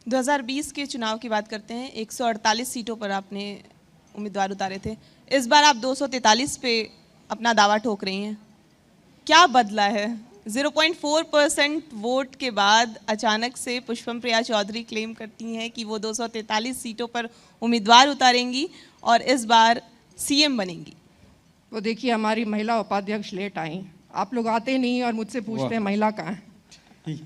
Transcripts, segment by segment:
2020 के चुनाव की बात करते हैं। 148 सीटों पर आपने उम्मीदवार उतारे थे। इस बार आप 243 पे अपना दावा ठोक रही हैं। क्या बदला है? 0.4% वोट के बाद अचानक से पुष्पम प्रिया चौधरी क्लेम करती हैं कि वो 243 सीटों पर उम्मीदवार उतारेंगी और इस बार सीएम बनेंगी। वो देखिए, हमारी महिला उपाध्यक्ष लेट आई, आप लोग आते नहीं और मुझसे पूछते हैं महिला कहाँ है।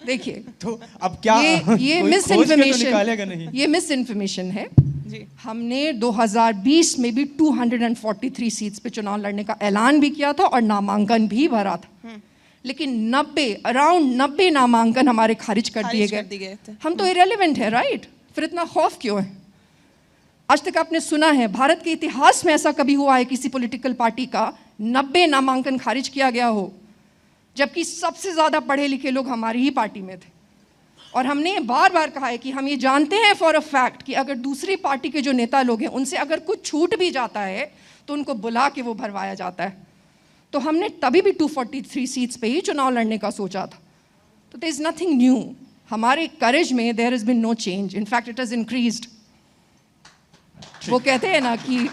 देखिए, तो अब क्या ये मिस इन्फॉर्मेशन, ये मिस इन्फॉर्मेशन है जी। हमने 2020 में भी 243 सीट्स पे चुनाव लड़ने का ऐलान भी किया था और नामांकन भी भरा था, लेकिन अराउंड 90 नामांकन हमारे खारिज कर दिए गए। हम तो इरेलेवेंट है, राइट? फिर इतना खौफ क्यों है? आज तक आपने सुना है भारत के इतिहास में ऐसा कभी हुआ है किसी पॉलिटिकल पार्टी का 90 नामांकन खारिज किया गया हो, जबकि सबसे ज़्यादा पढ़े लिखे लोग हमारी ही पार्टी में थे? और हमने बार बार कहा है कि हम ये जानते हैं फॉर अ फैक्ट कि अगर दूसरी पार्टी के जो नेता लोग हैं उनसे अगर कुछ छूट भी जाता है तो उनको बुला के वो भरवाया जाता है। तो हमने तभी भी 243 सीट्स पे ही चुनाव लड़ने का सोचा था। तो देयर इज़ नथिंग न्यू। हमारे करेज में there has been no change, in fact it has increased. वो कहते हैं ना कि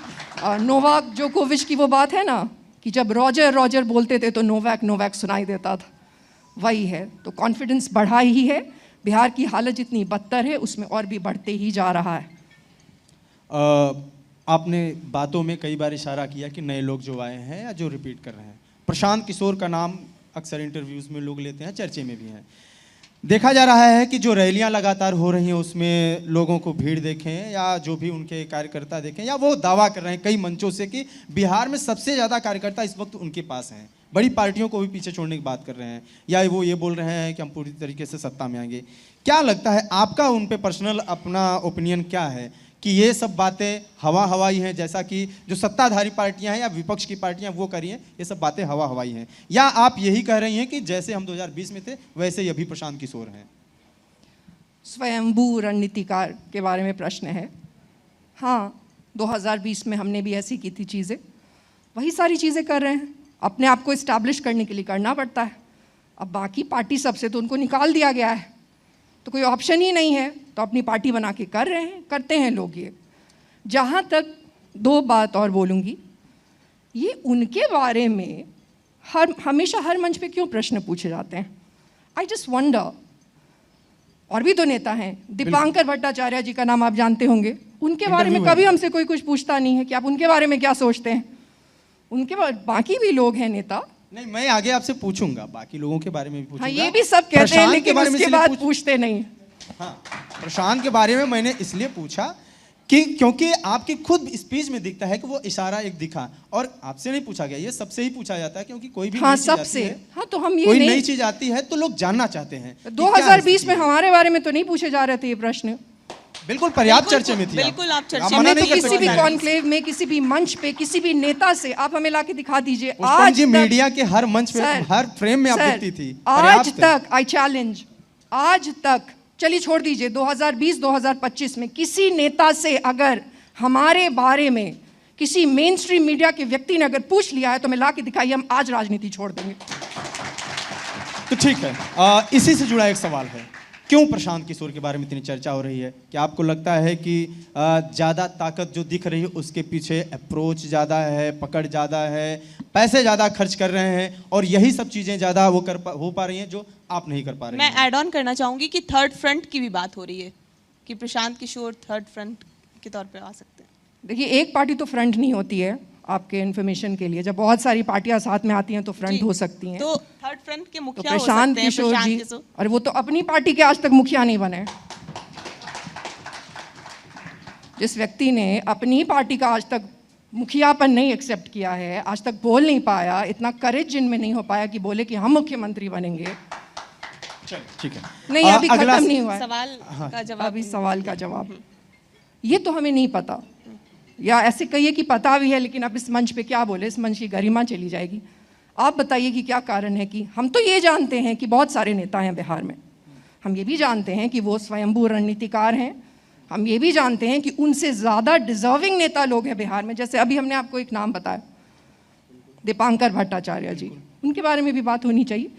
नोवाक जोकोविच की वो बात है ना कि जब रॉजर रॉजर बोलते थे तो नोवैक नोवैक सुनाई देता था, वही है। तो कॉन्फिडेंस बढ़ा ही है। बिहार की हालत जितनी बदतर है उसमें और भी बढ़ते ही जा रहा है। आपने बातों में कई बार इशारा किया कि नए लोग जो आए हैं या जो रिपीट कर रहे हैं, प्रशांत किशोर का नाम अक्सर इंटरव्यूज में लोग लेते हैं, चर्चे में भी हैं। देखा जा रहा है कि जो रैलियां लगातार हो रही हैं उसमें लोगों को भीड़ देखें या जो भी उनके कार्यकर्ता देखें, या वो दावा कर रहे हैं कई मंचों से कि बिहार में सबसे ज़्यादा कार्यकर्ता इस वक्त उनके पास हैं, बड़ी पार्टियों को भी पीछे छोड़ने की बात कर रहे हैं, या वो ये बोल रहे हैं कि हम पूरी तरीके से सत्ता में आएंगे। क्या लगता है आपका उन पे पर्सनल अपना ओपिनियन क्या है कि ये सब बातें हवा हवाई हैं, जैसा कि जो सत्ताधारी पार्टियां हैं या विपक्ष की पार्टियां वो करी हैं, ये सब बातें हवा हवाई हैं, या आप यही कह रही हैं कि जैसे हम 2020 में थे वैसे ही अभी प्रशांत किशोर हैं? स्वयंभू रणनीतिकार के बारे में प्रश्न है। हाँ, 2020 में हमने भी ऐसी की थी चीज़ें, वही सारी चीज़ें कर रहे हैं। अपने आप को इस्टेब्लिश करने के लिए करना पड़ता है। अब बाकी पार्टी सबसे तो उनको निकाल दिया गया है, तो कोई ऑप्शन ही नहीं है, तो अपनी पार्टी बना के कर रहे हैं, करते हैं लोग ये। जहाँ तक दो बात और बोलूँगी, ये उनके बारे में हमेशा हर मंच पे क्यों प्रश्न पूछे जाते हैं? I just wonder. और भी तो नेता हैं, दीपांकर भट्टाचार्य जी का नाम आप जानते होंगे, उनके बारे में कभी हमसे कोई कुछ पूछता नहीं है कि आप उनके बारे में क्या सोचते हैं। उनके बाकी भी लोग हैं नेता। नहीं, मैं आगे आपसे पूछूंगा, बाकी लोगों के बारे में भी पूछूंगा। हाँ, ये भी सब कहते हैं लेकिन उसके बाद पूछते नहीं। हाँ, प्रशांत के बारे में मैंने इसलिए पूछा कि क्योंकि आपकी खुद स्पीच में दिखता है कि वो इशारा एक दिखा, और आपसे नहीं पूछा गया, ये सबसे ही पूछा जाता है क्योंकि कोई भी हाँ, सबसे। हाँ, तो हम ये कोई नई चीज आती है तो लोग जानना चाहते हैं। 2020 में हमारे बारे में तो नहीं पूछे जा रहे थे ये प्रश्न। बिल्कुल पर्याप्त चर्चा में थी। बिल्कुल आप चर्चा में तो किसी भी कॉन्क्लेव में, किसी भी मंच पे, किसी भी नेता से आप हमें लाके दिखा दीजिए। आज जी मीडिया के हर मंच पे, हर फ्रेम में आप दिखती थी। आज तक आई चैलेंज, आज तक, चलिए छोड़ दीजिए 2020-2025 में किसी नेता से अगर हमारे बारे में किसी मेन स्ट्रीम मीडिया के व्यक्ति ने अगर पूछ लिया है तो मैं लाके दिखाइए, हम आज राजनीति छोड़ देंगे। तो ठीक है, इसी से जुड़ा एक सवाल है, क्यों प्रशांत किशोर के बारे में इतनी चर्चा हो रही है? क्या आपको लगता है कि ज़्यादा ताकत जो दिख रही है उसके पीछे अप्रोच ज़्यादा है, पकड़ ज़्यादा है, पैसे ज़्यादा खर्च कर रहे हैं और यही सब चीज़ें ज़्यादा वो हो पा रही हैं जो आप नहीं कर पा रहे हैं? मैं ऐड ऑन करना चाहूँगी कि थर्ड फ्रंट की भी बात हो रही है कि प्रशांत किशोर थर्ड फ्रंट के तौर पर आ सकते हैं। देखिए, एक पार्टी तो फ्रंट नहीं होती है, आपके इन्फॉर्मेशन के लिए। जब बहुत सारी पार्टियां साथ में आती हैं तो फ्रंट हो सकती हैं। तो थर्ड फ्रंट के मुखिया तो प्रशांत किशोर जी, और वो तो अपनी पार्टी के आज तक मुखिया नहीं बने। जिस व्यक्ति ने अपनी पार्टी का आज तक मुखियापन नहीं एक्सेप्ट किया है, आज तक बोल नहीं पाया, इतना करेज जिनमें नहीं हो पाया कि बोले कि हम मुख्यमंत्री बनेंगे। ठीक है, नहीं, अभी खत्म नहीं हुआ है सवाल का जवाब। अभी सवाल का जवाब ये तो हमें नहीं पता, या ऐसे कहिए कि पता भी है लेकिन अब इस मंच पे क्या बोले, इस मंच की गरिमा चली जाएगी। आप बताइए कि क्या कारण है कि हम तो ये जानते हैं कि बहुत सारे नेता हैं बिहार में, हम ये भी जानते हैं कि वो स्वयंभू रणनीतिकार हैं, हम ये भी जानते हैं कि उनसे ज़्यादा डिजर्विंग नेता लोग हैं बिहार में। जैसे अभी हमने आपको एक नाम बताया, दीपांकर भट्टाचार्य जी, उनके बारे में भी बात होनी चाहिए,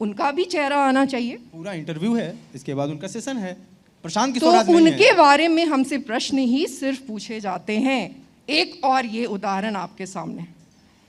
उनका भी चेहरा आना चाहिए। पूरा इंटरव्यू है, इसके बाद उनका सेशन है, प्रशांत तो किशोर आज नहीं उनके है। बारे में हमसे प्रश्न ही सिर्फ पूछे जाते हैं। एक और ये उदाहरण आपके सामने,